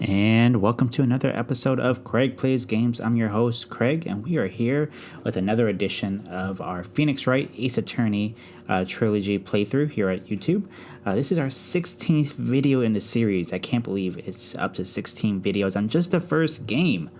And welcome to another episode of Craig Plays Games. I'm your host, Craig, and we are here with another edition of our Phoenix Wright Ace Attorney Trilogy playthrough here at YouTube. This is our 16th video in the series. I can't believe it's up to 16 videos on just the first game.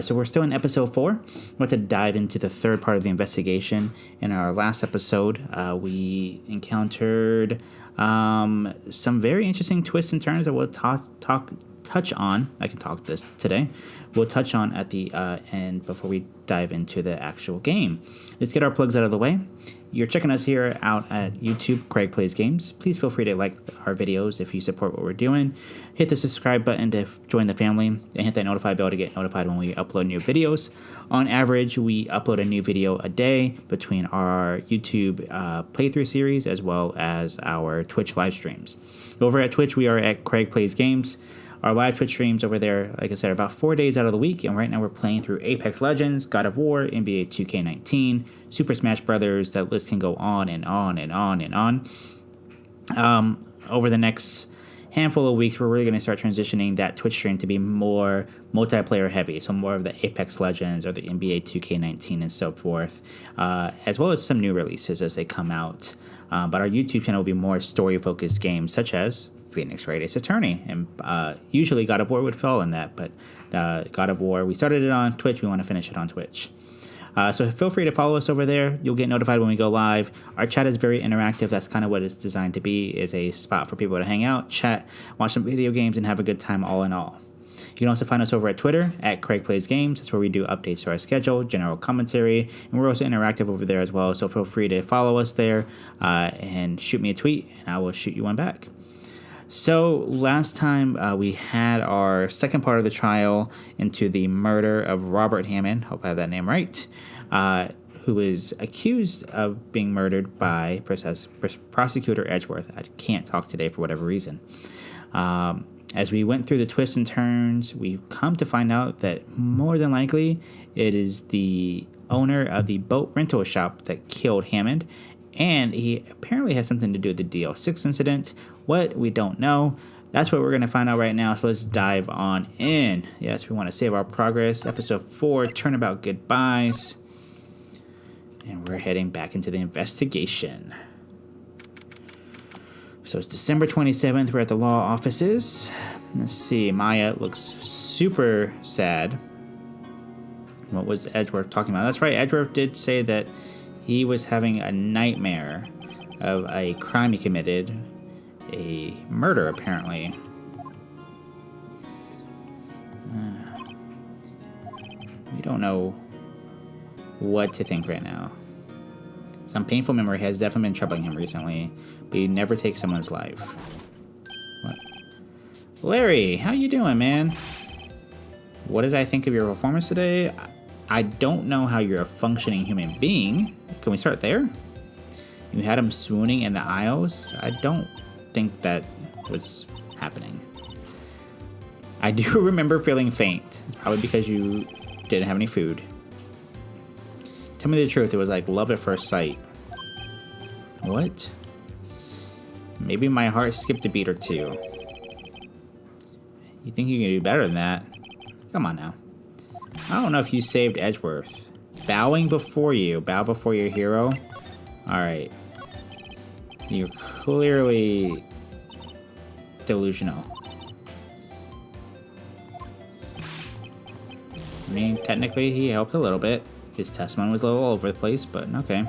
So we're still in episode 4. We're about to dive into the third part of the investigation. In our last episode, we encountered some very interesting twists and turns that we'll touch on. I can talk this today. We'll touch on at the end before we dive into the actual game. Let's get our plugs out of the way. You're checking us here out at YouTube, Craig Plays Games. Please feel free to like our videos if you support what we're doing. Hit the subscribe button to join the family, and hit that notify bell to get notified when we upload new videos. On average, we upload a new video a day between our YouTube playthrough series as well as our Twitch live streams. Over at Twitch, we are at Craig Plays Games. Our live Twitch streams over there, like I said, are about 4 days out of the week, and right now we're playing through Apex Legends, God of War, NBA 2K19, Super Smash Brothers. That list can go on and on and on and on. Over the next handful of weeks, we're really going to start transitioning that Twitch stream to be more multiplayer heavy, so more of the Apex Legends or the NBA 2K19 and so forth, as well as some new releases as they come out. But our YouTube channel will be more story-focused games, such as Phoenix Wright Ace Attorney, and usually God of War would fall in that, but God of War, we started it on Twitch, we want to finish it on Twitch. So feel free to follow us over there. You'll get notified when we go live. Our chat is very interactive. That's kind of what it's designed to be, is a spot for people to hang out, chat, watch some video games, and have a good time all in all. You can also find us over at Twitter, at Craig Plays Games. That's where we do updates to our schedule, general commentary, and we're also interactive over there as well, so feel free to follow us there and shoot me a tweet, and I will shoot you one back. So last time we had our second part of the trial into the murder of Robert Hammond, hope I have that name right, who is accused of being murdered by Prosecutor Edgeworth. I can't talk today for whatever reason. As we went through the twists and turns, we've come to find out that more than likely it is the owner of the boat rental shop that killed Hammond, and he apparently has something to do with the DL6 incident. What? We don't know. That's what we're going to find out right now, so let's dive on in. Yes, we want to save our progress. Episode 4, Turnabout Goodbyes. And we're heading back into the investigation. So it's December 27th. We're at the law offices. Let's see. Maya looks super sad. What was Edgeworth talking about? That's right. Edgeworth did say that he was having a nightmare of a crime he committed, a murder apparently. We don't know what to think right now. Some painful memory has definitely been troubling him recently, but he never takes someone's life. What? Larry, how you doing, man? What did I think of your performance today? I don't know how you're a functioning human being. Can we start there? You had him swooning in the aisles? I don't think that was happening. I do remember feeling faint. It's probably because you didn't have any food. Tell me the truth, it was like love at first sight. What? Maybe my heart skipped a beat or two. You think you can do better than that? Come on now. I don't know if you saved Edgeworth. Bowing before you. Bow before your hero? Alright. You're clearly delusional. I mean, technically he helped a little bit. His testimony was a little all over the place, but okay.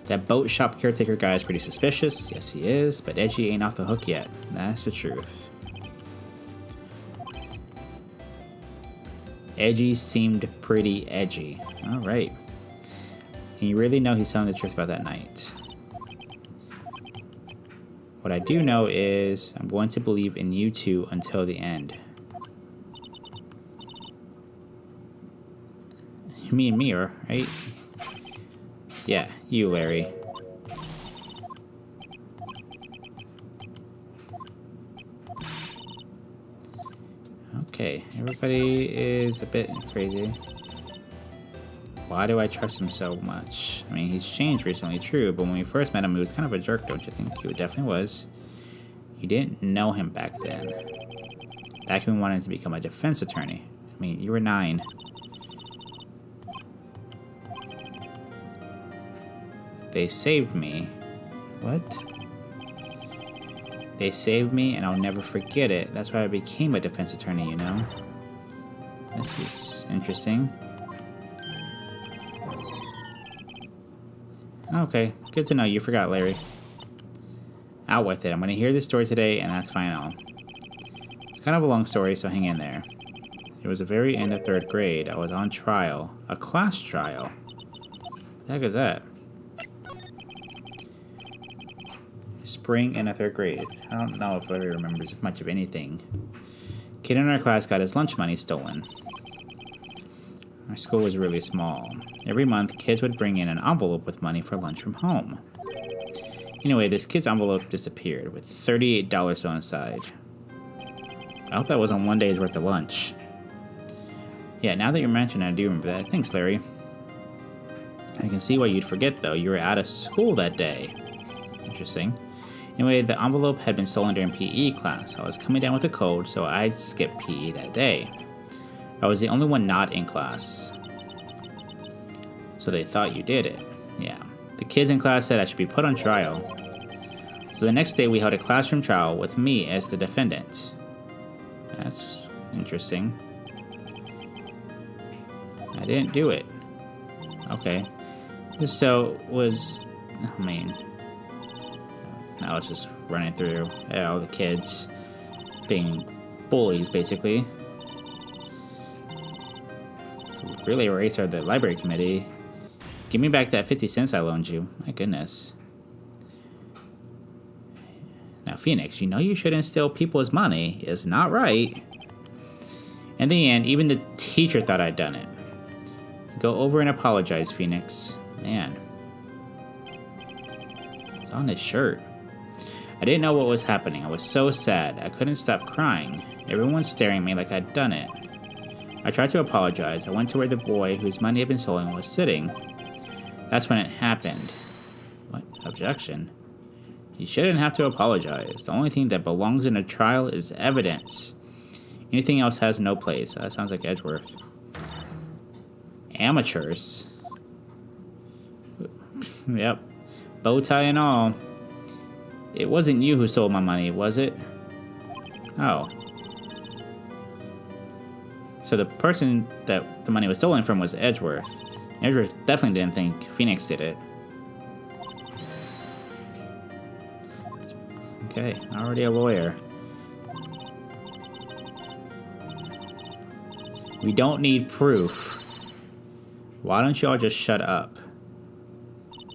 That boat shop caretaker guy is pretty suspicious. Yes, he is. But Edgy ain't off the hook yet. That's the truth. Edgy seemed pretty edgy. All right. And you really know he's telling the truth about that night. What I do know is I'm going to believe in you two until the end. Me and me, right? Yeah, you, Larry. Okay, everybody is a bit crazy. Why do I trust him so much? I mean, he's changed recently, true, but when we first met him, he was kind of a jerk, don't you think? He definitely was. You didn't know him back then. Back when we wanted to become a defense attorney. I mean, you were 9. They saved me. What? They saved me, and I'll never forget it. That's why I became a defense attorney, you know? This is interesting. Okay, good to know. You forgot, Larry. Out with it. I'm going to hear this story today, and that's final. It's kind of a long story, so hang in there. It was the very end of 3rd grade. I was on trial. A class trial. What the heck is that? Spring in 3rd grade. I don't know if Larry remembers much of anything. Kid in our class got his lunch money stolen. Our school was really small. Every month, kids would bring in an envelope with money for lunch from home. Anyway, this kid's envelope disappeared with $38 sewn inside. I hope that wasn't one day's worth of lunch. Yeah, now that you mention it, I do remember that. Thanks, Larry. I can see why you'd forget, though. You were out of school that day. Interesting. Anyway, the envelope had been stolen during PE class. I was coming down with a cold, so I skipped PE that day. I was the only one not in class. So they thought you did it. Yeah. The kids in class said I should be put on trial. So the next day we held a classroom trial with me as the defendant. That's interesting. I didn't do it. Okay. So was... I mean... Now it's just running through all the kids being bullies, basically. Relay racer of the library committee. Give me back that 50 cents I loaned you. My goodness. Now, Phoenix, you know you shouldn't steal people's money. It's not right. In the end, even the teacher thought I'd done it. Go over and apologize, Phoenix. Man. It's on his shirt. I didn't know what was happening. I was so sad. I couldn't stop crying. Everyone's staring at me like I'd done it. I tried to apologize. I went to where the boy whose money had been stolen was sitting. That's when it happened. What? Objection? You shouldn't have to apologize. The only thing that belongs in a trial is evidence. Anything else has no place. That sounds like Edgeworth. Amateurs. Yep. Bow tie and all. It wasn't you who stole my money, was it? Oh. So the person that the money was stolen from was Edgeworth. Edgeworth definitely didn't think Phoenix did it. Okay, already a lawyer. We don't need proof. Why don't you all just shut up?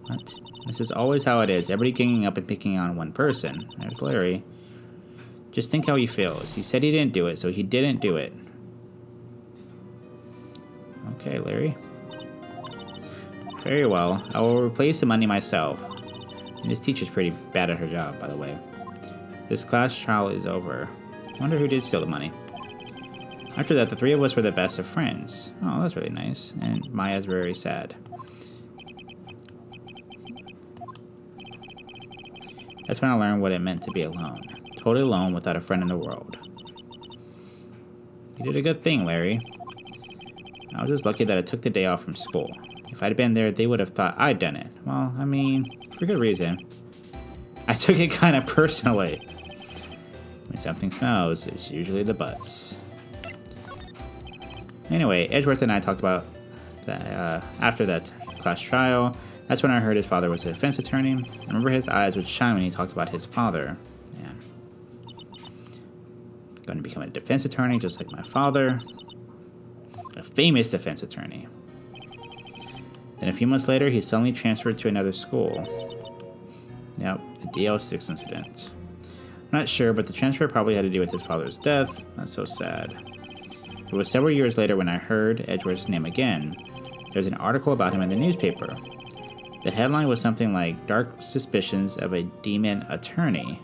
What? This is always how it is. Everybody ganging up and picking on one person. There's Larry. Just think how he feels. He said he didn't do it, so he didn't do it. Okay, Larry. Very well. I will replace the money myself. And this teacher's pretty bad at her job, by the way. This class trial is over. I wonder who did steal the money. After that, the three of us were the best of friends. Oh, that's really nice. And Maya's very sad. That's when I learned what it meant to be alone. Totally alone without a friend in the world. You did a good thing, Larry. I was just lucky that I took the day off from school. If I'd been there, they would have thought I'd done it. Well, I mean, for good reason. I took it kind of personally. When something smells, it's usually the butts. Anyway, Edgeworth and I talked about that after that class trial. That's when I heard his father was a defense attorney. I remember his eyes would shine when he talked about his father. Yeah. Going to become a defense attorney just like my father. A famous defense attorney. Then a few months later, he suddenly transferred to another school. Yep, the DL6 incident. I'm not sure, but the transfer probably had to do with his father's death. That's so sad. It was several years later when I heard Edgeworth's name again. There was an article about him in the newspaper. The headline was something like, Dark Suspicions of a Demon Attorney.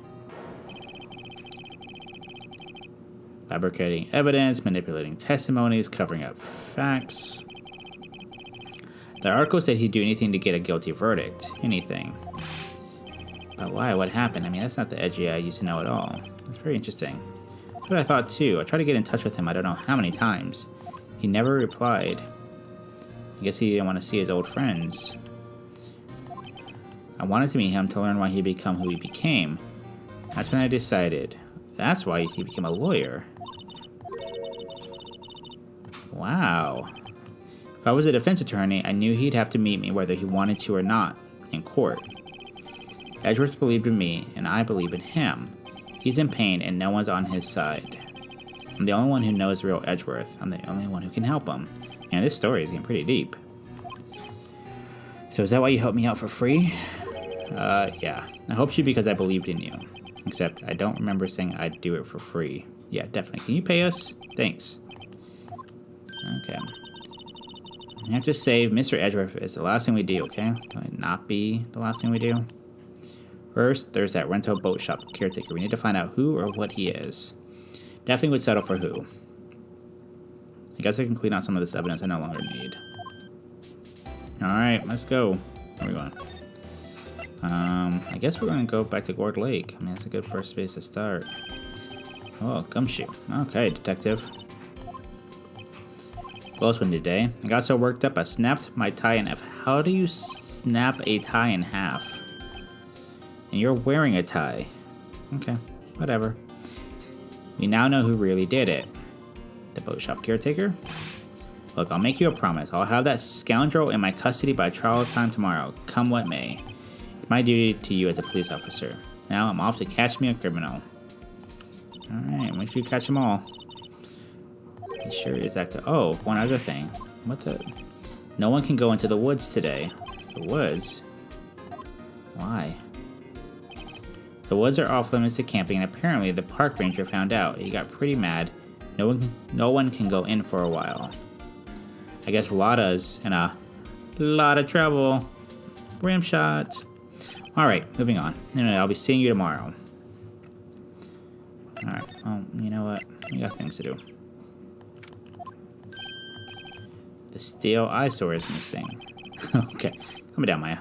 Fabricating evidence, manipulating testimonies, covering up facts. The article said he'd do anything to get a guilty verdict. Anything. But why? What happened? I mean, that's not the Edgy I used to know at all. It's very interesting. That's what I thought too. I tried to get in touch with him I don't know how many times. He never replied. I guess he didn't want to see his old friends. I wanted to meet him to learn why he became who he became. That's when I decided. That's why he became a lawyer. Wow. If I was a defense attorney, I knew he'd have to meet me whether he wanted to or not, in court. Edgeworth believed in me, and I believe in him. He's in pain, and no one's on his side. I'm the only one who knows real Edgeworth. I'm the only one who can help him. And this story is getting pretty deep. So is that why you helped me out for free? Yeah. I helped you because I believed in you. Except I don't remember saying I'd do it for free. Yeah, definitely. Can you pay us? Thanks. Okay. I have to save Mr. Edgeworth is the last thing we do, okay? Can it not be the last thing we do? First, there's that rental boat shop caretaker. We need to find out who or what he is. Definitely would settle for who. I guess I can clean out some of this evidence I no longer need. Alright, let's go. Where are we going? I guess we're going to go back to Gourd Lake. I mean, that's a good first space to start. Oh, gumshoe. Okay, detective. Close one today. I got so worked up I snapped my tie in half. How do you snap a tie in half? And you're wearing a tie. Okay, whatever. We now know who really did it. The boat shop caretaker? Look, I'll make you a promise. I'll have that scoundrel in my custody by trial time tomorrow, come what may. It's my duty to you as a police officer. Now I'm off to catch me a criminal. Alright, make sure you catch them all. He sure is active. Oh, one other thing. What the? No one can go into the woods today. The woods? Why? The woods are off limits to camping, and apparently the park ranger found out. He got pretty mad. No one can go in for a while. I guess Lotta's in a lot of trouble. Ram shot. Alright, moving on. Anyway, I'll be seeing you tomorrow. Alright, well, you know what? We got things to do. The steel eyesore is missing. Okay, calm down, Maya.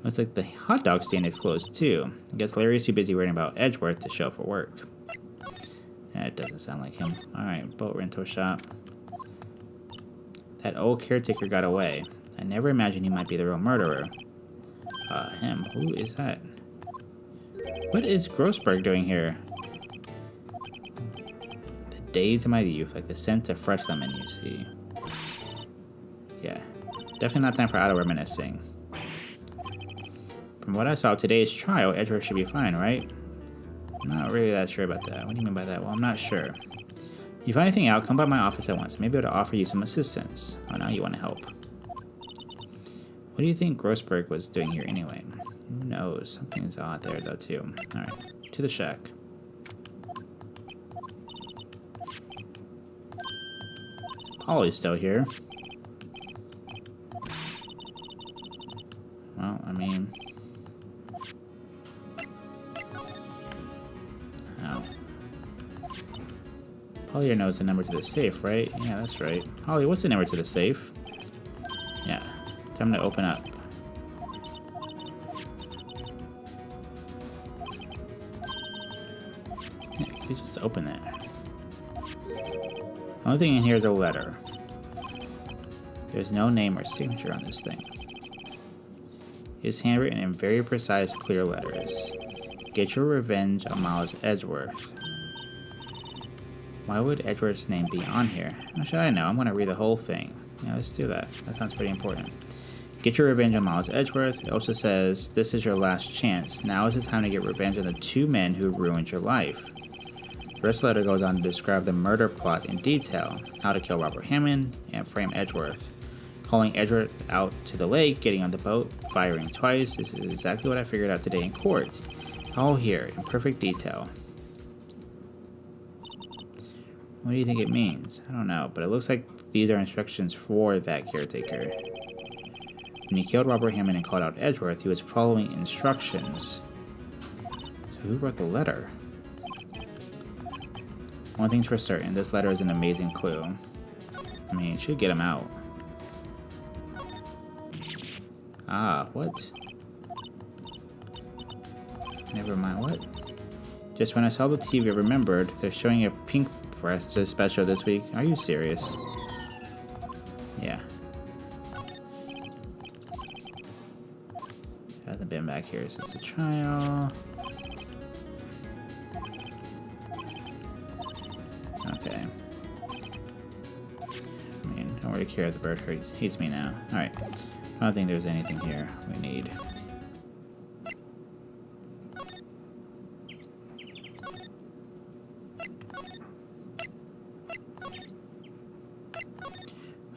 Looks like the hot dog stand is closed too. I guess Larry's too busy worrying about Edgeworth to show up for work. That doesn't sound like him. Alright, boat rental shop. That old caretaker got away. I never imagined he might be the real murderer. Him. Who is that? What is Grossberg doing here? The days of my youth, like the scent of fresh lemon, you see. Yeah, definitely not time for idle reminiscing. From what I saw of today's trial, Edgeworth should be fine, right? I'm not really that sure about that. What do you mean by that? Well, I'm not sure. If you find anything out, come by my office at once. Maybe I'll offer you some assistance. Oh, now you want to help. What do you think Grossberg was doing here anyway? Who knows? Something's odd there, though, too. Alright, to the shack. Polly's still here. Well, I mean... Oh. Polly knows the number to the safe, right? Yeah, that's right. Polly, what's the number to the safe? Yeah. Time to open up. Yeah, you just open that. The only thing in here is a letter. There's no name or signature on this thing. It's handwritten in very precise, clear letters. Get your revenge on Miles Edgeworth. Why would Edgeworth's name be on here? How should I know? I'm going to read the whole thing. Yeah, let's do that. That sounds pretty important. Get your revenge on Miles Edgeworth. It also says, this is your last chance. Now is the time to get revenge on the two men who ruined your life. The rest of the letter goes on to describe the murder plot in detail. How to kill Robert Hammond and frame Edgeworth. Calling Edgeworth out to the lake, getting on the boat, firing twice. This is exactly what I figured out today in court. All here, in perfect detail. What do you think it means? I don't know, but it looks like these are instructions for that caretaker. When he killed Robert Hammond and called out Edgeworth, he was following instructions. So who wrote the letter? One thing's for certain, this letter is an amazing clue. I mean, it should get him out. Ah, what? Never mind, what? Just when I saw the TV, I remembered they're showing a Pink Princess special this week. Are you serious? Yeah. Hasn't been back here since the trial. Okay. I mean, don't really care if the bird hates me now. Alright. I don't think there's anything here we need.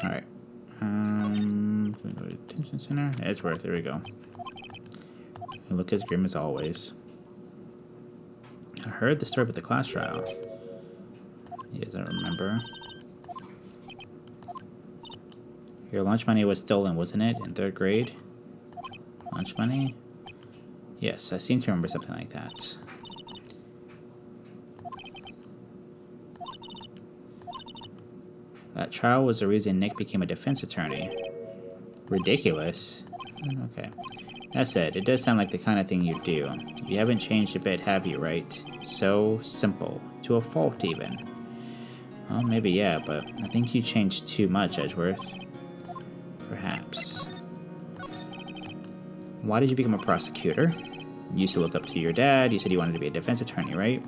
Alright. Can we go to detention center? Edgeworth, there we go. You look as grim as always. I heard the story about the class trial. He doesn't remember. Your lunch money was stolen, wasn't it? In 3rd grade? Lunch money? Yes, I seem to remember something like that. That trial was the reason Nick became a defense attorney. Ridiculous. Okay. That said, it does sound like the kind of thing you'd do. You haven't changed a bit, have you, right? So simple. To a fault, even. Well, maybe yeah, but I think you changed too much, Edgeworth. Perhaps. Why did you become a prosecutor? You used to look up to your dad. You said you wanted to be a defense attorney, right?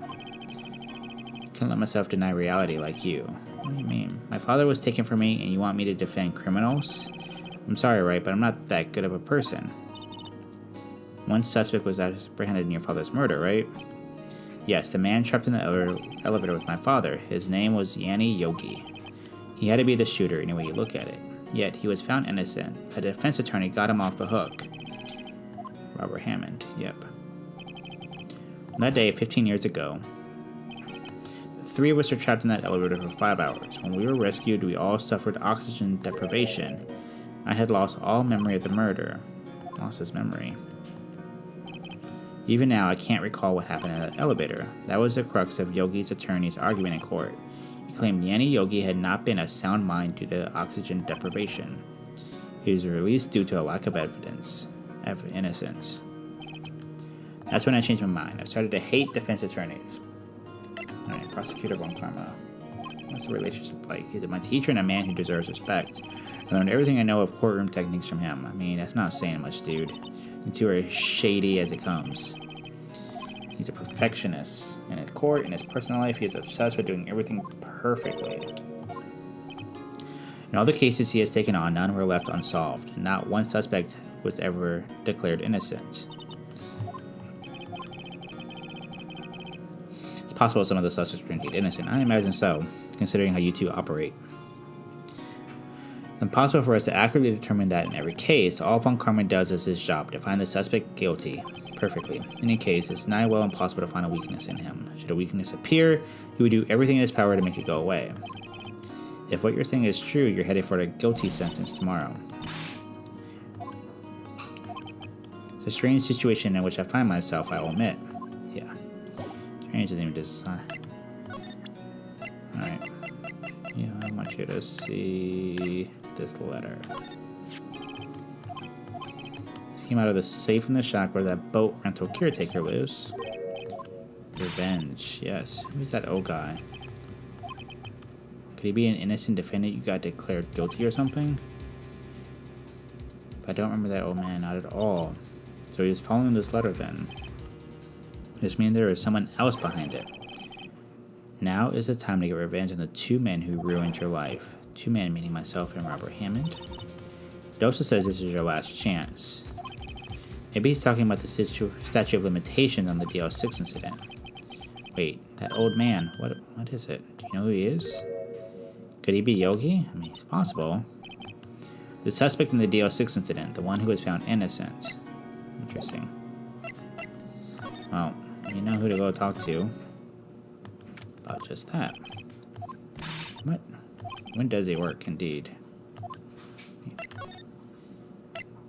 Couldn't let myself deny reality like you. What do you mean? My father was taken from me, and you want me to defend criminals? I'm sorry, right, but I'm not that good of a person. One suspect was apprehended in your father's murder, right? Yes, the man trapped in the elevator with my father. His name was Yanni Yogi. He had to be the shooter any way you look at it. Yet, he was found innocent. A defense attorney got him off the hook. Robert Hammond, yep. That day, 15 years ago, the 3 of us were trapped in that elevator for 5 hours. When we were rescued, we all suffered oxygen deprivation. I had lost all memory of the murder. Lost his memory. Even now, I can't recall what happened in that elevator. That was the crux of Yogi's attorney's argument in court. He claimed Yanni Yogi had not been of sound mind due to oxygen deprivation. He was released due to a lack of evidence of innocence. That's when I changed my mind. I started to hate defense attorneys. Alright, Prosector von Karma. What's the relationship like? He's my teacher and a man who deserves respect. I learned everything I know of courtroom techniques from him. I mean, that's not saying much, dude. You two are as shady as it comes. He's a perfectionist. In his court, in his personal life, he is obsessed with doing everything perfectly. In all the cases he has taken on, none were left unsolved, and not one suspect was ever declared innocent. It's possible some of the suspects were indeed innocent. I imagine so, considering how you two operate. It's impossible for us to accurately determine that in every case. All von Karma does is his job to find the suspect guilty perfectly. In any case, it's nigh well impossible to find a weakness in him. Should a weakness appear, he would do everything in his power to make it go away. If what you're saying is true, you're headed for a guilty sentence tomorrow. It's a strange situation in which I find myself, I will admit. Yeah. Strange doesn't even decide. Alright. Yeah, I want you to see this letter. This came out of the safe in the shack where that boat rental caretaker lives. Revenge, yes. Who's that old guy? Could he be an innocent defendant you got declared guilty or something? But I don't remember that old man, not at all. So he was following this letter then. This means there is someone else behind it. Now is the time to get revenge on the 2 men who ruined your life. 2 men, meaning myself and Robert Hammond. It also says this is your last chance. Maybe he's talking about the statute of limitations on the DL6 incident. Wait, that old man, what is it? Do you know who he is? Could he be Yogi? I mean, it's possible. The suspect in the DL6 incident, the one who was found innocent. Interesting. Well, you know who to go talk to about just that. What? When does he work, indeed?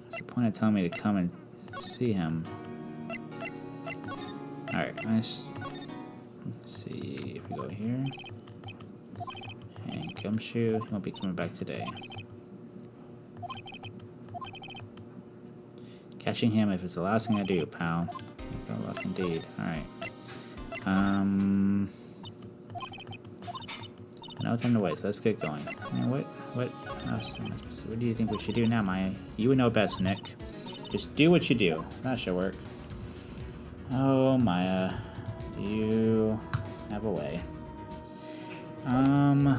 What's the point of telling me to come and see him? Alright, let's see if we go here. And Gumshoe, he won't be coming back today. Catching him if it's the last thing I do, pal. Good luck indeed. Alright. No time to waste. Let's get going. I mean, what else? What do you think we should do now, Maya? You would know best, Nick. Just do what you do. That should work. Oh, Maya. You have a way. I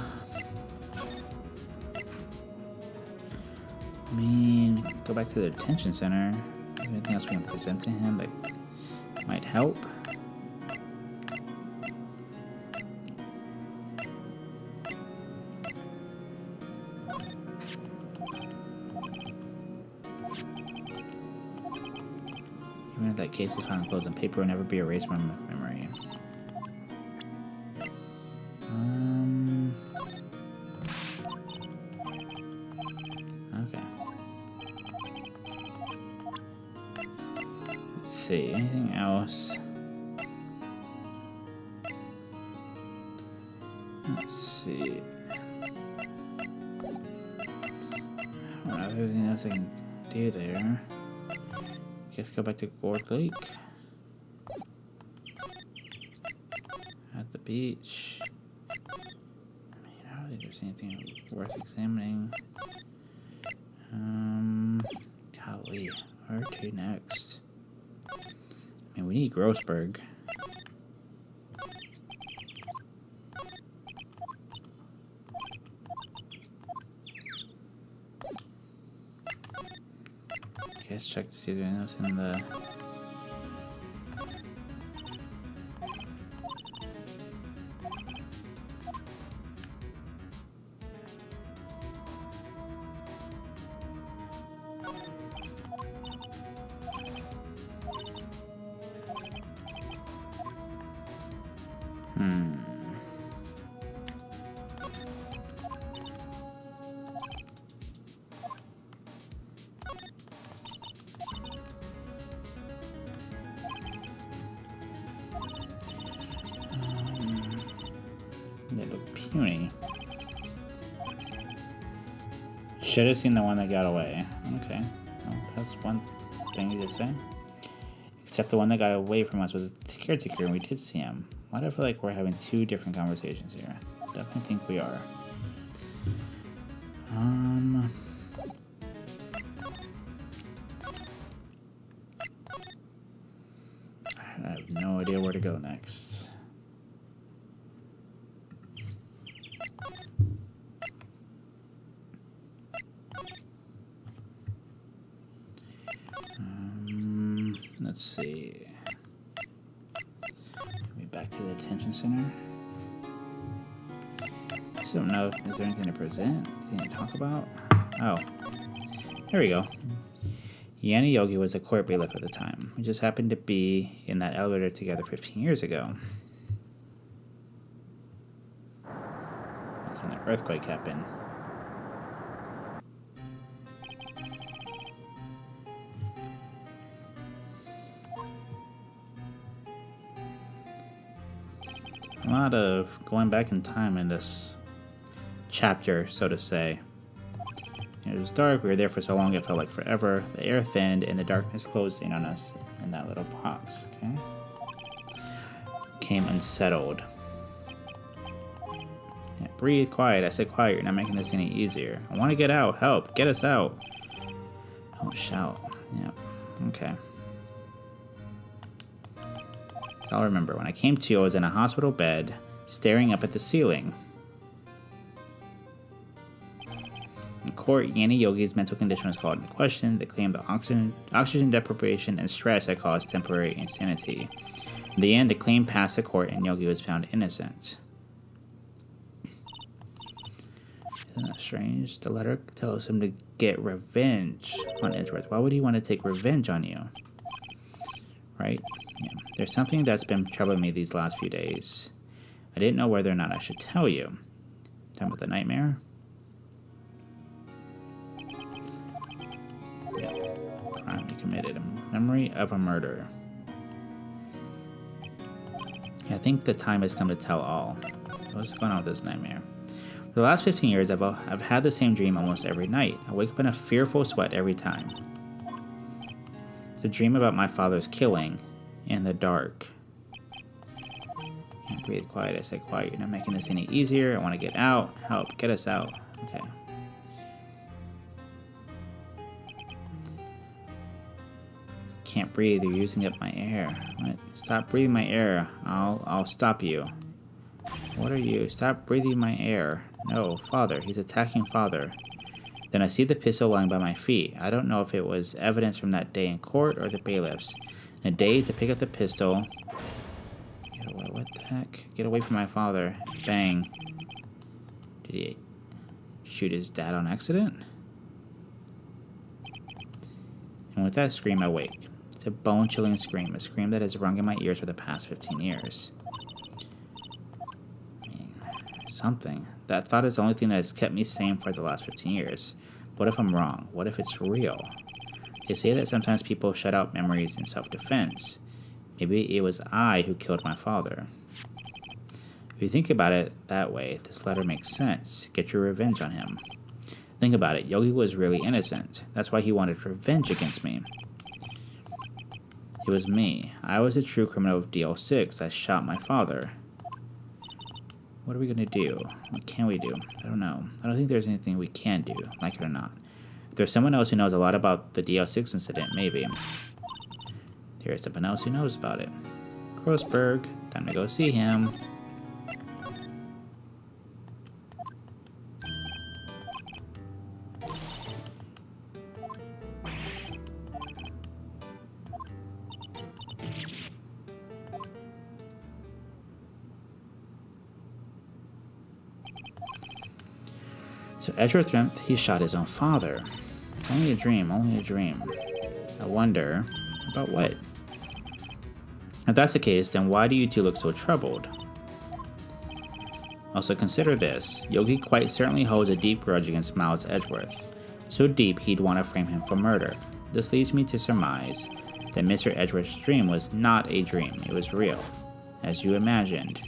mean, go back to the detention center. Anything else we can present to him that might help? Even if that case is found closed and paper will never be erased from memory. Okay. Let's see, anything else? Let's see. I don't know if there's anything else I can do there. Guess go back to Gourd Lake. At the beach. I mean, I don't think there's anything worth examining. Golly, where to next? I mean, we need Grossberg. Guess check to see if there's anything else in the... They look puny. Should have seen the one that got away. Okay. Well, that's one thing you did say. Except the one that got away from us was the caretaker, and we did see him. Why do I feel like we're having two different conversations here? Definitely think we are. I have no idea where to go next. Let's see. Maybe back to the detention center. I just don't know. Is there anything to present? Anything to talk about? Oh. Here we go. Yanni Yogi was a court bailiff at the time. We just happened to be in that elevator together 15 years ago. That's when the earthquake happened. A lot of going back in time in this chapter, so to say. It was dark, we were there for so long it felt like forever. The air thinned and the darkness closed in on us in that little box, okay? Became unsettled. Yeah, breathe, quiet. I said quiet, you're not making this any easier. I want to get out, help, get us out. Don't shout. Yep, okay. I'll remember, when I came to, I was in a hospital bed, staring up at the ceiling. In court, Yanni Yogi's mental condition was called into question. They claimed that oxygen deprivation and stress had caused temporary insanity. In the end, the claim passed the court and Yogi was found innocent. Isn't that strange? The letter tells him to get revenge on Edgeworth. Why would he want to take revenge on you? Right? Yeah. There's something that's been troubling me these last few days. I didn't know whether or not I should tell you. Talking about the nightmare? Yeah. Crime he committed. A memory of a murder. Yeah, I think the time has come to tell all. What's going on with this nightmare? For the last 15 years, I've had the same dream almost every night. I wake up in a fearful sweat every time. It's a dream about my father's killing in the dark. Can't breathe. Quiet. I said quiet. You're not making this any easier. I want to get out. Help. Get us out. Okay. Can't breathe. You're using up my air. What? Stop breathing my air. I'll stop you. What are you? Stop breathing my air. No, Father. He's attacking Father. Then I see the pistol lying by my feet. I don't know if it was evidence from that day in court or the bailiffs. In a daze, I pick up the pistol. What the heck? Get away from my father. Bang. Did he shoot his dad on accident? And with that scream, I wake. It's a bone-chilling scream. A scream that has rung in my ears for the past 15 years. Something. That thought is the only thing that has kept me sane for the last 15 years. What if I'm wrong? What if it's real? They say that sometimes people shut out memories in self-defense. Maybe it was I who killed my father. If you think about it that way, this letter makes sense. Get your revenge on him. Think about it. Yogi was really innocent. That's why he wanted revenge against me. It was me. I was the true criminal of DL6 that shot my father. What are we going to do? What can we do? I don't know. I don't think there's anything we can do, like it or not. If there's someone else who knows a lot about the DL6 incident, maybe. There is someone else who knows about it. Grossberg. Time to go see him. So Edgeworth dreamt he shot his own father. It's only a dream, only a dream. I wonder, about what? If that's the case, then why do you two look so troubled? Also consider this. Yogi quite certainly holds a deep grudge against Miles Edgeworth. So deep he'd want to frame him for murder. This leads me to surmise that Mr. Edgeworth's dream was not a dream, it was real. As you imagined.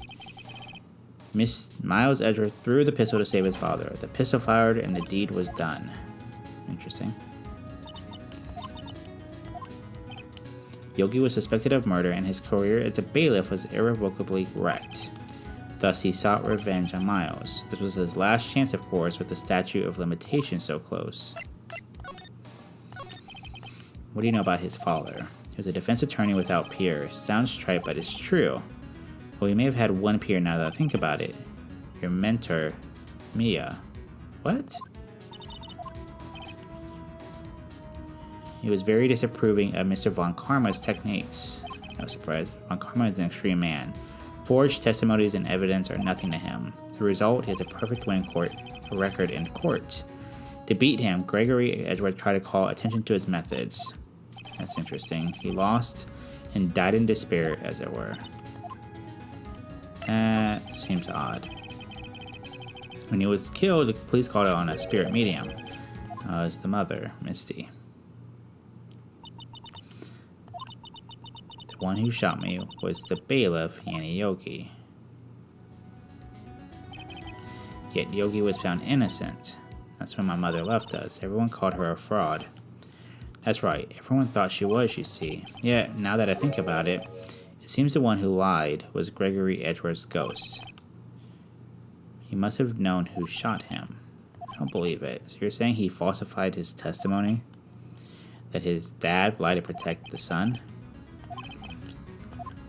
Miles Edgeworth threw the pistol to save his father. The pistol fired and the deed was done. Interesting. Yogi was suspected of murder and his career as a bailiff was irrevocably wrecked. Thus he sought revenge on Miles. This was his last chance, of course, with the statute of limitations so close. What do you know about his father? He was a defense attorney without peer. Sounds trite, but it's true. Well, he may have had one peer now that I think about it. Your mentor, Mia. What? He was very disapproving of Mr. von Karma's techniques. No surprise, von Karma is an extreme man. Forged testimonies and evidence are nothing to him. The result, he has a perfect win record in court. To beat him, Gregory Edgeworth tried to call attention to his methods. That's interesting. He lost and died in despair, as it were. That seems odd. When he was killed, the police called on a spirit medium. It was the mother, Misty. The one who shot me was the bailiff, Yanni Yogi. Yet Yogi was found innocent. That's when my mother left us. Everyone called her a fraud. That's right, everyone thought she was, you see. Yet, now that I think about it, it seems the one who lied was Gregory Edgeworth's ghost. He must have known who shot him. I don't believe it. So you're saying he falsified his testimony? That his dad lied to protect the son?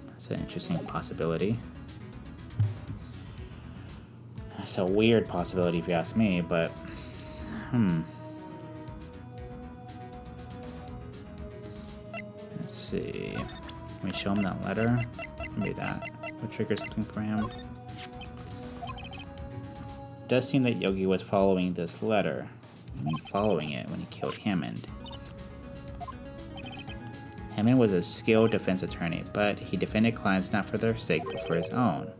That's an interesting possibility. That's a weird possibility if you ask me, but... Let's see... Can we show him that letter? Maybe that would trigger something for him. It does seem that Yogi was following this letter. I mean, following it when he killed Hammond. Hammond was a skilled defense attorney, but he defended clients not for their sake, but for his own.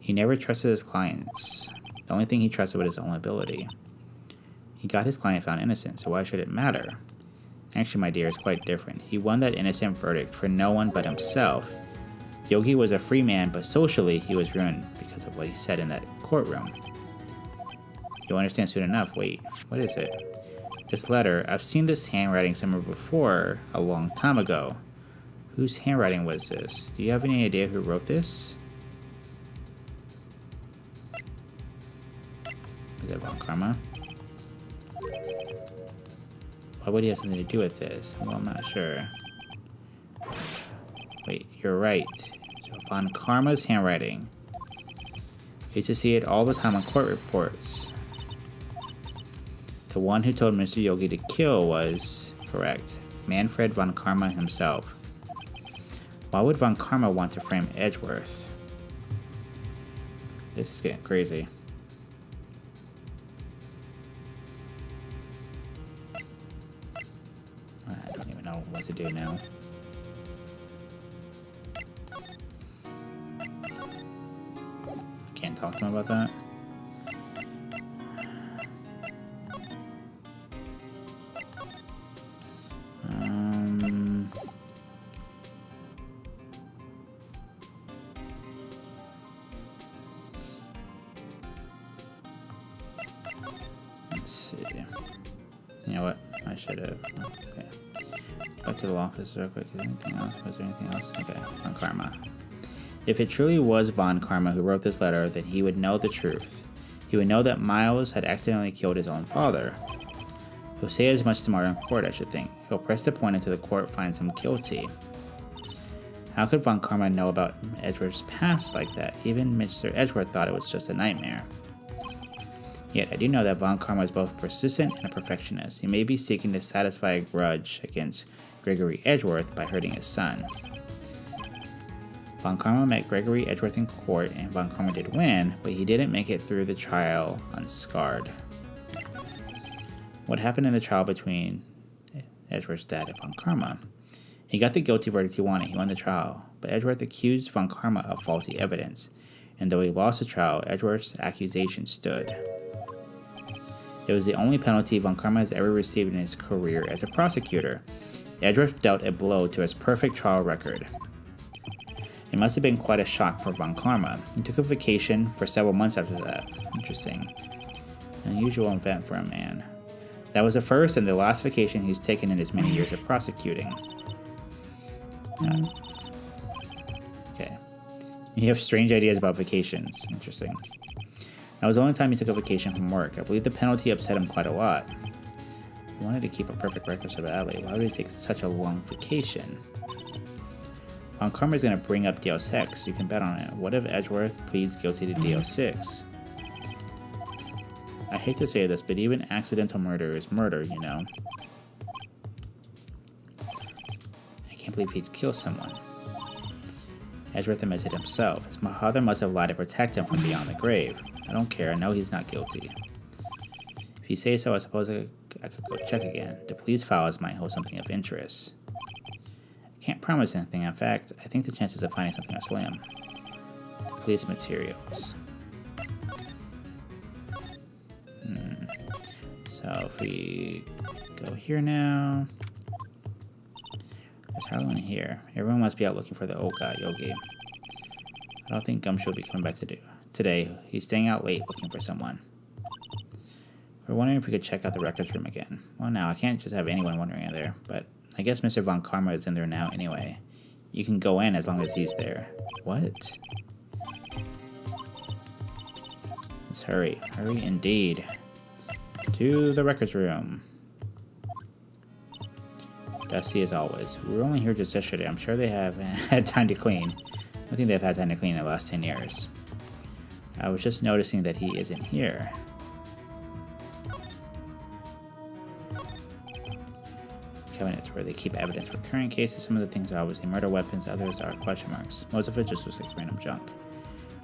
He never trusted his clients. The only thing he trusted was his own ability. He got his client found innocent, so why should it matter? Actually, my dear, it's quite different. He won that innocent verdict for no one but himself. Yogi was a free man, but socially he was ruined because of what he said in that courtroom. You'll understand soon enough. Wait, what is it? This letter, I've seen this handwriting somewhere before, a long time ago. Whose handwriting was this? Do you have any idea who wrote this? Is it von Karma? Why would he have something to do with this? Well, I'm not sure. Wait, you're right. So von Karma's handwriting. I used to see it all the time on court reports. The one who told Mr. Yogi to kill was correct. Manfred von Karma himself. Why would von Karma want to frame Edgeworth? This is getting crazy. I don't even know what to do now. Can't talk to him about that. Let's see. You know what? I should have. Okay. Back to the office real quick. Is there anything else? Was there anything else? Okay. Von Karma. If it truly was von Karma who wrote this letter, then he would know the truth. He would know that Miles had accidentally killed his own father. He'll say as much tomorrow in court, I should think. He'll press the point until the court finds him guilty. How could von Karma know about Edgeworth's past like that? Even Mr. Edgeworth thought it was just a nightmare. Yet, I do know that von Karma is both persistent and a perfectionist. He may be seeking to satisfy a grudge against Gregory Edgeworth by hurting his son. Von Karma met Gregory Edgeworth in court, and von Karma did win, but he didn't make it through the trial unscarred. What happened in the trial between Edgeworth's dad and von Karma? He got the guilty verdict he wanted. He won the trial, but Edgeworth accused von Karma of faulty evidence, and though he lost the trial, Edgeworth's accusation stood. It was the only penalty von Karma has ever received in his career as a prosecutor. Edgeworth dealt a blow to his perfect trial record. It must have been quite a shock for von Karma. He took a vacation for several months after that. Interesting. An unusual event for a man. That was the first and the last vacation he's taken in his many years of prosecuting. Okay. You have strange ideas about vacations. Interesting. That was the only time he took a vacation from work. I believe the penalty upset him quite a lot. He wanted to keep a perfect record so badly. Why would he take such a long vacation? Von Karma is going to bring up Deus Ex. You can bet on it. What if Edgeworth pleads guilty to Deus Ex? I hate to say this, but even accidental murder is murder, you know. I can't believe he'd kill someone. Edgeworth admits it himself. His father must have lied to protect him from beyond the grave. I don't care. I know he's not guilty. If you say so, I suppose I could go check again. The police files might hold something of interest. I can't promise anything. In fact, I think the chances of finding something are slim. Police materials. So if we go here now, there's hardly one here. Everyone must be out looking for the old guy, Yogi. I don't think Gumshoe will be coming back today. He's staying out late looking for someone. We're wondering if we could check out the records room again. Well, now I can't just have anyone wandering in there, but I guess Mr. von Karma is in there now anyway. You can go in as long as he's there. What? Let's hurry. Hurry indeed. To the records room. Dusty as always. We were only here just yesterday. I'm sure they have had time to clean. I think they've had time to clean in the last 10 years. I was just noticing that he isn't here. Cabinets where they keep evidence for current cases. Some of the things are obviously murder weapons, others are question marks. Most of it just looks like random junk.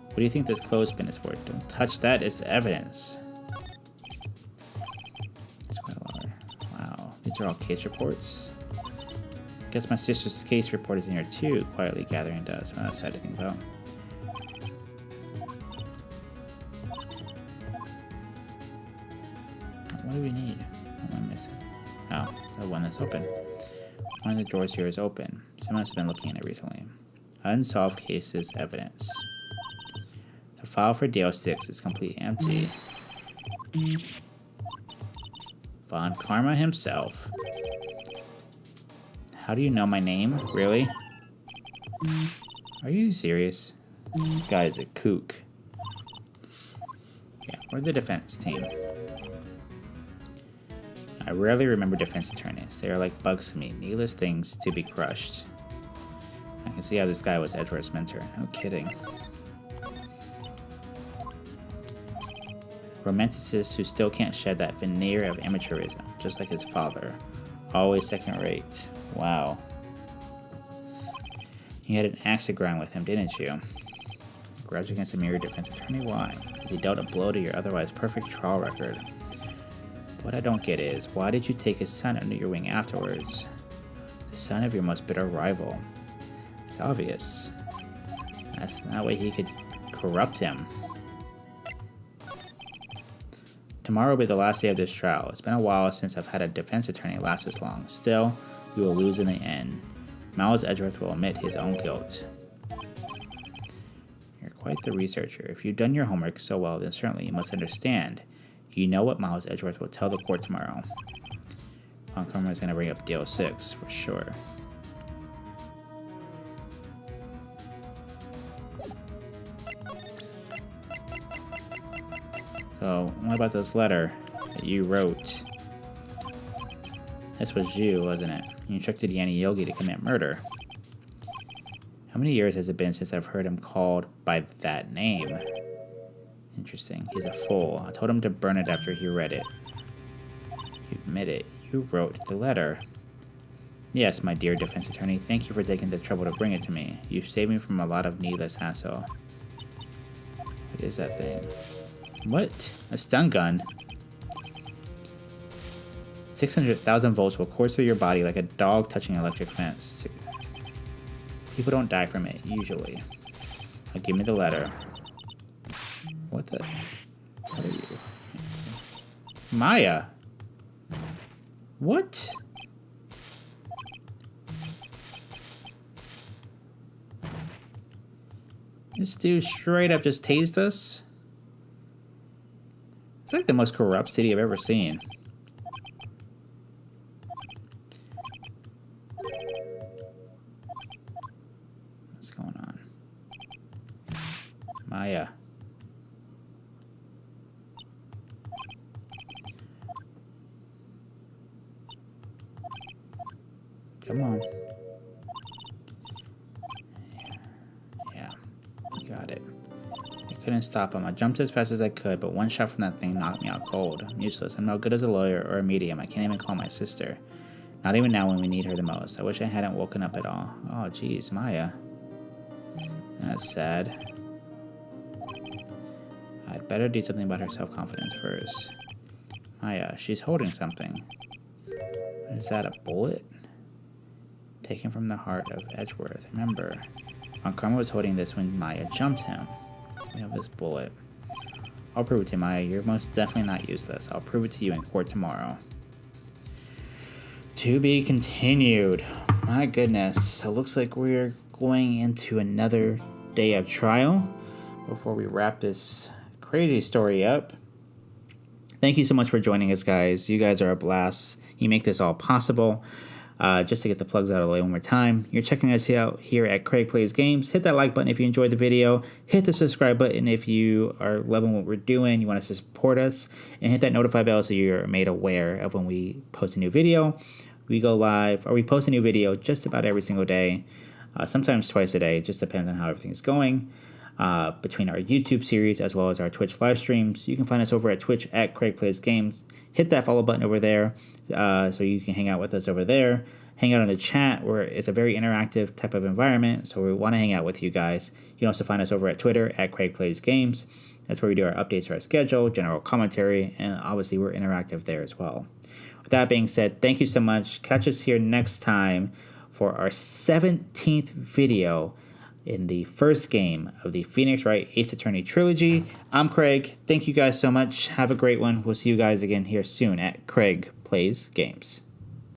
What do you think this clothespin is for? Don't touch that, it's evidence. It's quite a lot. Wow, these are all case reports. Guess my sister's case report is in here too, quietly gathering dust. Well, that's sad to think about. What do we need? What am I missing? Oh, the one that's open. One of the drawers here is open. Someone has been looking at it recently. Unsolved cases evidence. The file for Deus Ex is completely empty. Von Karma himself. How do you know my name? Really? Are you serious? This guy is a kook. Yeah, Or the defense team. I rarely remember defense attorneys. They are like bugs to me, needless things to be crushed. I can see how this guy was Edward's mentor. No kidding. Romanticist who still can't shed that veneer of amateurism, just like his father. Always second rate. Wow. You had an axe to grind with him, didn't you? A grudge against a mere defense attorney? Why? Because he dealt a blow to your otherwise perfect trial record. What I don't get is, why did you take his son under your wing afterwards? The son of your most bitter rival. It's obvious. That's that way he could corrupt him. Tomorrow will be the last day of this trial. It's been a while since I've had a defense attorney last this long. Still, you will lose in the end. Miles Edgeworth will admit his own guilt. You're quite the researcher. If you've done your homework so well, then certainly you must understand. You know what Miles Edgeworth will tell the court tomorrow. Von Karma is going to bring up Deal 6, for sure. So, what about this letter that you wrote? This was you, wasn't it? You instructed Yanni Yogi to commit murder. How many years has it been since I've heard him called by that name? Interesting. He's a fool. I told him to burn it after he read it. You admit it. You wrote the letter. Yes, my dear defense attorney. Thank you for taking the trouble to bring it to me. You've saved me from a lot of needless hassle. What is that thing? What? A stun gun? 600,000 volts will course through your body like a dog touching an electric fence. People don't die from it, usually. Now give me the letter. What the? What are you? Maya? What? This dude straight up just tased us? It's like the most corrupt city I've ever seen. What's going on? Maya. Come on. Yeah. You got it. I couldn't stop him. I jumped as fast as I could, but one shot from that thing knocked me out cold. I'm useless. I'm no good as a lawyer or a medium. I can't even call my sister. Not even now when we need her the most. I wish I hadn't woken up at all. Oh, geez, Maya. That's sad. I'd better do something about her self-confidence first. Maya, she's holding something. Is that a bullet? Taken from the heart of Edgeworth. Remember, Von Karma was holding this when Maya jumped him. We have this bullet. I'll prove it to you, Maya. You're most definitely not useless. I'll prove it to you in court tomorrow. To be continued. My goodness. So it looks like we're going into another day of trial before we wrap this crazy story up. Thank you so much for joining us, guys. You guys are a blast. You make this all possible. Just to get the plugs out of the way one more time, you're checking us out here at Craig Plays Games. Hit that like button if you enjoyed the video. Hit the subscribe button if you are loving what we're doing, you want us to support us. And hit that notify bell so you're made aware of when we post a new video. We go live, or we post a new video just about every single day. Sometimes twice a day. It just depends on how everything's going. Between our YouTube series as well as our Twitch live streams. You can find us over at Twitch at Craig Plays Games. Hit that follow button over there so you can hang out with us over there. Hang out in the chat where it's a very interactive type of environment, so we want to hang out with you guys. You can also find us over at Twitter at Craig Plays Games. That's where we do our updates to our schedule, general commentary, and obviously we're interactive there as well. With that being said, thank you so much. Catch us here next time for our 17th video in the first game of the Phoenix Wright Ace Attorney Trilogy. I'm Craig. Thank you guys so much. Have a great one. We'll see you guys again here soon at Craig Plays Games.